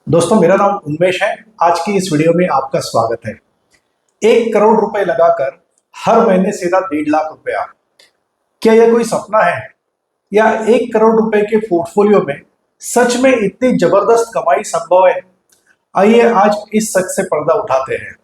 दोस्तों, मेरा नाम उन्मेष है। आज की इस वीडियो में आपका स्वागत है। 1 करोड़ रुपए लगाकर हर महीने सीधा 1.5 लाख रुपया, क्या यह कोई सपना है या 1 करोड़ रुपए के पोर्टफोलियो में सच में इतनी जबरदस्त कमाई संभव है? आइए आज इस सच से पर्दा उठाते हैं।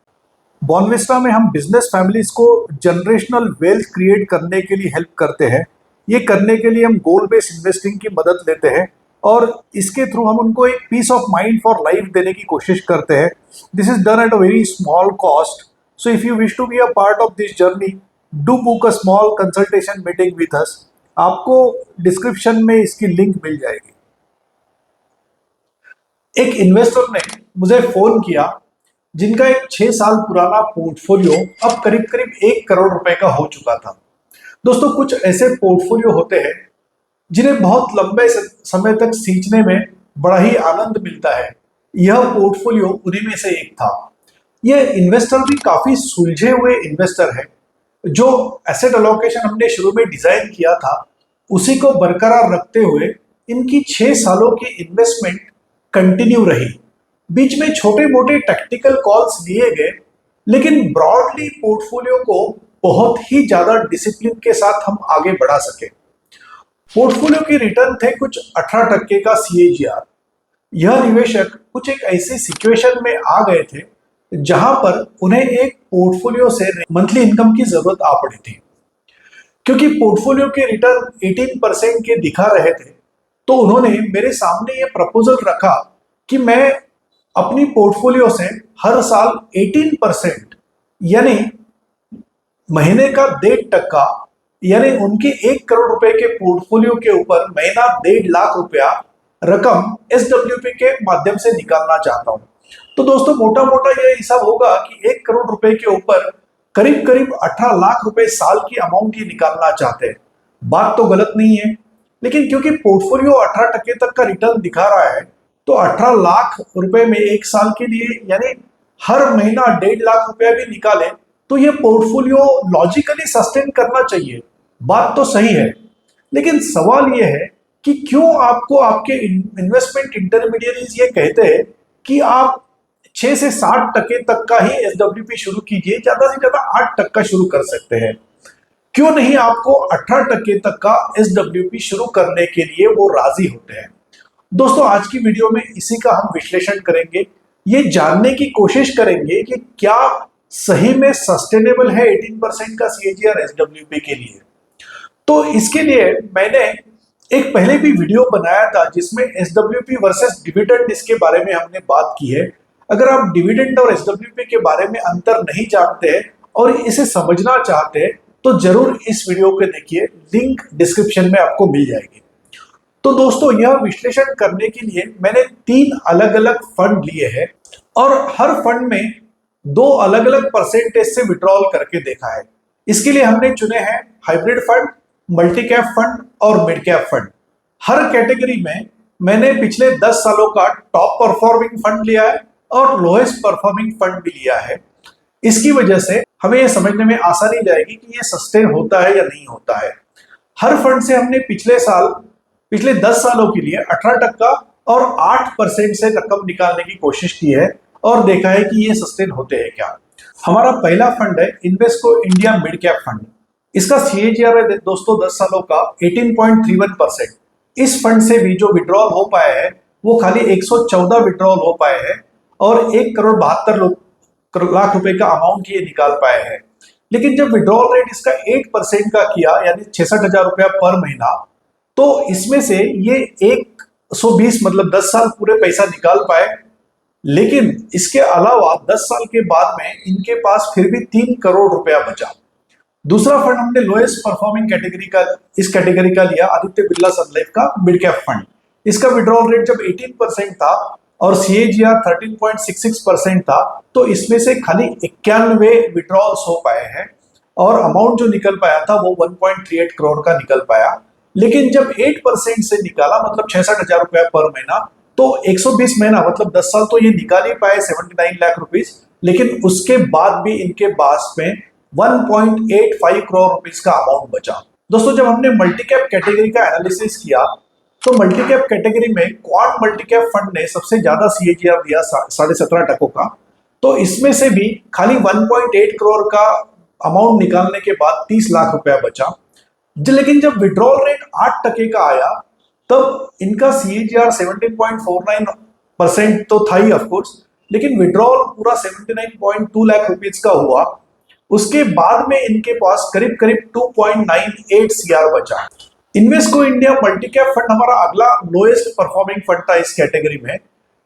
बॉन्विस्टा में हम बिजनेस फैमिलीज को जनरेशनल वेल्थ क्रिएट करने के लिए हेल्प करते हैं। ये करने के लिए हम गोल बेस्ड इन्वेस्टिंग की मदद लेते हैं और इसके थ्रू हम उनको एक peace of mind for life देने की कोशिश करते हैं। This is done at a very small cost. So if you wish to be a part of this journey, do book a small consultation meeting with us. आपको description में इसकी link मिल जाएगी। एक इन्वेस्टर ने मुझे फोन किया जिनका एक 6 साल पुराना पोर्टफोलियो अब करीब करीब 1 करोड़ रुपए का हो चुका था। दोस्तों, कुछ ऐसे पोर्टफोलियो होते हैं जिन्हें बहुत लंबे समय तक सींचने में बड़ा ही आनंद मिलता है। यह पोर्टफोलियो उन्हीं में से एक था। यह इन्वेस्टर भी काफी सुलझे हुए इन्वेस्टर है। जो एसेट एलोकेशन हमने शुरू में डिजाइन किया था उसी को बरकरार रखते हुए इनकी 6 सालों की इन्वेस्टमेंट कंटिन्यू रही। बीच में छोटे मोटे टेक्निकल कॉल्स लिए गए, लेकिन ब्रॉडली पोर्टफोलियो को बहुत ही ज्यादा डिसिप्लिन के साथ हम आगे बढ़ा सके। पोर्टफोलियो की रिटर्न थे कुछ 18% का CAGR। यह निवेशक कुछ एक ऐसी सिचुएशन में आ गए थे जहां पर उन्हें एक पोर्टफोलियो से मंथली इनकम की जरूरत आ पड़ी थी। क्योंकि पोर्टफोलियो के रिटर्न 18% के दिखा रहे थे, तो उन्होंने मेरे सामने ये प्रपोजल रखा कि मैं अपनी पोर्टफोलियो से हर साल 18% यानी महीने का 1.5% यानी उनके 1 करोड़ रुपए के पोर्टफोलियो के ऊपर महीना 1.5 लाख रुपया रकम SWP के माध्यम से निकालना चाहता हूं। तो दोस्तों, मोटा मोटा यह हिसाब होगा कि 1 करोड़ रुपए के ऊपर करीब करीब 18 लाख रुपए साल की अमाउंट ही निकालना चाहते हैं। बात तो गलत नहीं है, लेकिन क्योंकि पोर्टफोलियो 18% तक का रिटर्न दिखा रहा है, तो 18 लाख रुपए में एक साल के लिए यानी हर महीना 1.5 लाख रुपया भी निकाले तो ये पोर्टफोलियो लॉजिकली सस्टेन करना चाहिए। बात तो सही है, लेकिन सवाल यह है कि क्यों आपको आपके इन्वेस्टमेंट इंटरमीडियरीज ये कहते हैं कि आप 6 से 60% तक का ही SWP शुरू कीजिए, ज्यादा से ज्यादा 8% शुरू कर सकते हैं। क्यों नहीं आपको 18% तक का SWP शुरू करने के लिए वो राजी होते हैं? दोस्तों, आज की वीडियो में इसी का हम विश्लेषण करेंगे। ये जानने की कोशिश करेंगे कि क्या सही में सस्टेनेबल है 18% का CAGR SWP के लिए। तो इसके लिए मैंने एक पहले भी वीडियो बनाया था जिसमें SWP वर्सेस डिविडेंड इसके बारे में हमने बात की है। अगर आप डिविडेंड और SWP के बारे में अंतर नहीं जानते हैं और इसे समझना चाहते हैं तो जरूर इस वीडियो को देखिए, लिंक डिस्क्रिप्शन में आपको मिल जाएगी। तो दोस्तों, यह विश्लेषण करने के लिए मैंने 3 अलग अलग फंड लिए हैं और हर फंड में 2 अलग अलग परसेंटेज से विड्रॉल करके देखा है। इसके लिए हमने चुने हैं hybrid fund, multi cap fund और मिड कैप फंड। हर कैटेगरी में मैंने पिछले 10 सालों का टॉप परफॉर्मिंग फंड लिया है और लोएस्ट परफॉर्मिंग फंड भी लिया है। इसकी वजह से हमें यह समझने में आसानी जाएगी कि यह सस्टेन होता है या नहीं होता है। हर फंड से हमने पिछले 10 सालों के लिए 18% और 8% से रकम निकालने की कोशिश की है और देखा है कि ये सस्टेन होते हैं क्या। हमारा पहला फंड है Invesco India mid cap fund. इसका CAGR है दोस्तों 10 सालों का 18.31%। इस फंड से भी जो विड्रॉल हो पाए हैं वो खाली 114 विड्रॉल हो पाए हैं और 1,72 लाख रुपए का अमाउंट ये निकाल पाए हैं। लेकिन जब विड्रॉल रेट इसका 8% का किया यानी 66,000 रुपया पर महीना, तो इसमें से ये 120 मतलब 10 साल पूरे पैसा निकाल पाए। लेकिन इसके अलावा 10 साल के बाद में इनके पास फिर भी 3 करोड़ रुपया बचा। दूसरा फंड हमने लोएस्ट परफॉर्मिंग कैटेगरी का लिया, आदित्य बिरला सन लाइफ का मिड कैप फंड। इसका विड्रॉल रेट जब 18% था और CAGR 13.66% था, तो इसमें से खाली 91 विड्रॉल्स हो पाए हैं और अमाउंट जो निकल पाया था वो 1.38 करोड़ का निकल पाया। लेकिन जब 8% से निकाला मतलब 66,000 रुपया पर महीना, तो 120 महीना मतलब 10 साल तो ये निकाल ही पाए 79 लाख रुपीज। लेकिन उसके बाद भी इनके पास में 1.85 करोड़ रुपीज का अमाउंट बचा। दोस्तों, जब हमने मल्टी कैप कैटेगरी का एनालिसिस किया तो मल्टी कैप कैटेगरी में क्वाड मल्टी कैप फंड ने सबसे ज्यादा सीएजीआर दिया 17.5% का। तो इसमें से भी खाली 1.8 करोड़ का अमाउंट निकालने के बाद 30 लाख रुपया बचा। लेकिन जब विड्रॉल रेट 8% का आया तब इनका सीएजीआर 17.49% तो था ही ऑफकोर्स, लेकिन विड्रॉल पूरा 79.2 लाख रुपीज का हुआ। उसके बाद में इनके पास करीब करीब 2.98 सीआर बचा। Invesco India multi cap fund हमारा अगला लोएस्ट परफॉर्मिंग फंड था इस कैटेगरी में,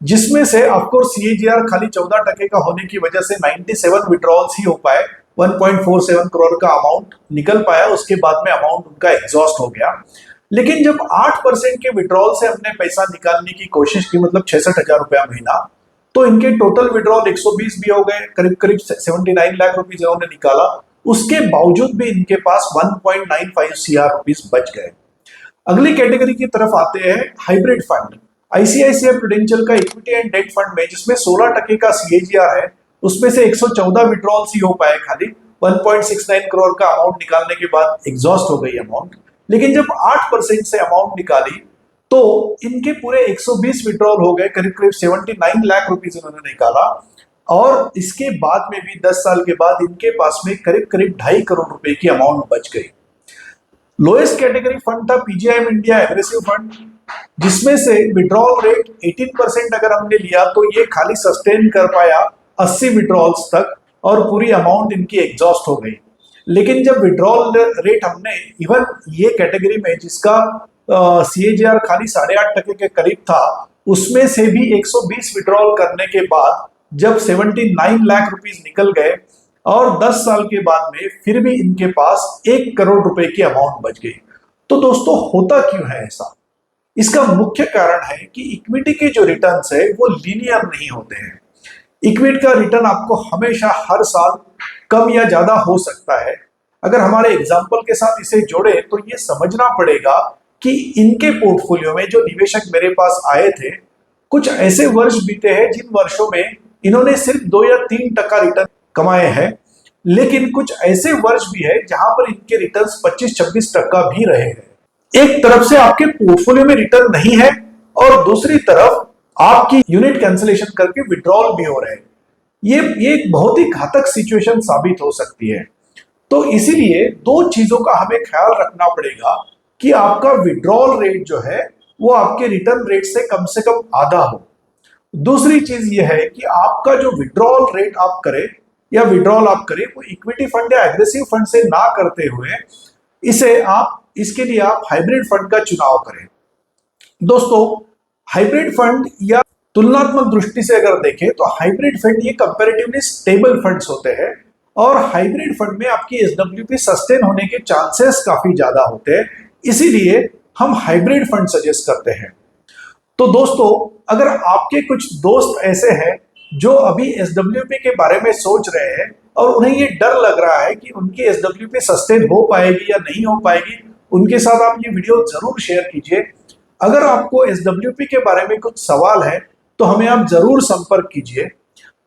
जिसमें से ऑफकोर्स सीएजीआर खाली 14% का होने की वजह से 97 विड्रॉल्स ही हो पाए, 1.47 करोड़ का अमाउंट निकल पाया। उसके बाद में अमाउंट उनका एग्जॉस्ट हो गया। लेकिन जब 8% के विड्रॉल से हमने पैसा निकालने की कोशिश की, मतलब 66,000 रुपया महीना, तो इनके टोटल विड्रॉल 120 भी हो गए, करीब करीब 79 लाख रुपीज इन्होंने निकाला। उसके बावजूद भी इनके पास 1.95 सीआर रुपीज बच गए। अगली कैटेगरी की तरफ आते हैं, हाइब्रिड फंड। आईसीआईसीआई प्रूडेंशियल का इक्विटी एंड डेट फंड में, जिसमें 16% का सीएजीआर है, उसमें से 114 विड्रॉल्स ही हो पाए, खाली 1.69 करोड़ का अमाउंट निकालने के बाद एग्जॉस्ट हो गई अमाउंट। लेकिन जब 8% से अमाउंट निकाली तो इनके पूरे 120 विड्रॉल हो गए, करीब करीब 79 लाख रुपीज इन्होंने निकाला। और इसके बाद में भी 10 साल के बाद इनके पास में करीब करीब 2.5 करोड़ रुपए की अमाउंट बच गई। लोएस्ट कैटेगरी फंड था पीजीआईएम इंडिया एग्रेसिव फंड, जिसमें से विड्रॉल रेट 18% अगर हमने लिया तो ये खाली सस्टेन कर पाया 80 विड्रॉल्स तक और पूरी अमाउंट इनकी एग्जॉस्ट हो गई। लेकिन जब विड्रॉल रेट हमने इवन ये कैटेगरी में जिसका सीएजीआर खाली 8.5% के करीब था, उसमें से भी 120 विड्रॉल करने के बाद जब 79 लाख रुपीस निकल गए और 10 साल के बाद में फिर भी इनके पास 1 करोड़ रुपए की अमाउंट बच गई। तो दोस्तों होता क्यों है ऐसा? इसका मुख्य कारण है कि इक्विटी के जो रिटर्न्स है वो लीनियर नहीं होते हैं। इक्विटी का रिटर्न आपको हमेशा हर साल कम या ज्यादा हो सकता है। अगर हमारे एग्जाम्पल के साथ इसे जोड़े तो ये समझना पड़ेगा कि इनके पोर्टफोलियो में जो निवेशक मेरे पास आए थे, कुछ ऐसे वर्ष बीते हैं जिन वर्षों में इन्होंने सिर्फ 2 या 3% रिटर्न कमाए हैं, लेकिन कुछ ऐसे वर्ष भी है जहां पर इनके रिटर्न्स 25-26% भी रहे हैं। एक तरफ से आपके पोर्टफोलियो में रिटर्न नहीं है और दूसरी तरफ आपकी यूनिट कैंसिलेशन करके विड्रॉल भी हो रहे हैं। ये एक बहुत ही घातक सिचुएशन साबित हो सकती है। तो इसीलिए 2 चीजों का हमें ख्याल रखना पड़ेगा कि आपका विड्रॉल रेट जो है वो आपके रिटर्न रेट से कम आधा हो। दूसरी चीज ये है कि आपका जो विड्रॉल रेट आप करें या विड्रॉल आप करें वो इक्विटी फंड या एग्रेसिव फंड से ना करते हुए इसके लिए आप हाइब्रिड फंड का चुनाव करें। दोस्तों, हाइब्रिड फंड या तुलनात्मक दृष्टि से अगर देखें तो हाइब्रिड फंड ये कंपैरेटिवली स्टेबल फंड्स होते हैं और हाइब्रिड फंड में आपकी एसडब्ल्यूपी सस्टेन होने के चांसेस काफी ज्यादा होते हैं, इसीलिए हम हाइब्रिड फंड सजेस्ट करते हैं। तो दोस्तों, अगर आपके कुछ दोस्त ऐसे हैं जो अभी एसडब्ल्यूपी के बारे में सोच रहे हैं और उन्हें ये डर लग रहा है कि उनकी एसडब्ल्यूपी सस्टेन हो पाएगी या नहीं हो पाएगी, उनके साथ आप ये वीडियो जरूर शेयर कीजिए। अगर आपको एसडब्ल्यूपी के बारे में कुछ सवाल है तो हमें आप जरूर संपर्क कीजिए।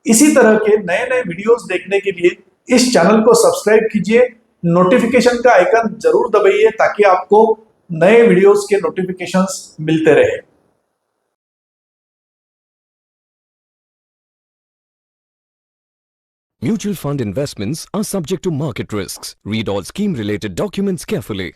इसी तरह के नए नए वीडियोस देखने के लिए इस चैनल को सब्सक्राइब कीजिए, नोटिफिकेशन का आइकन जरूर दबाइए ताकि आपको नए वीडियोस के नोटिफिकेशंस मिलते रहे। Mutual fund investments are subject to market risks. Read all scheme-related documents carefully.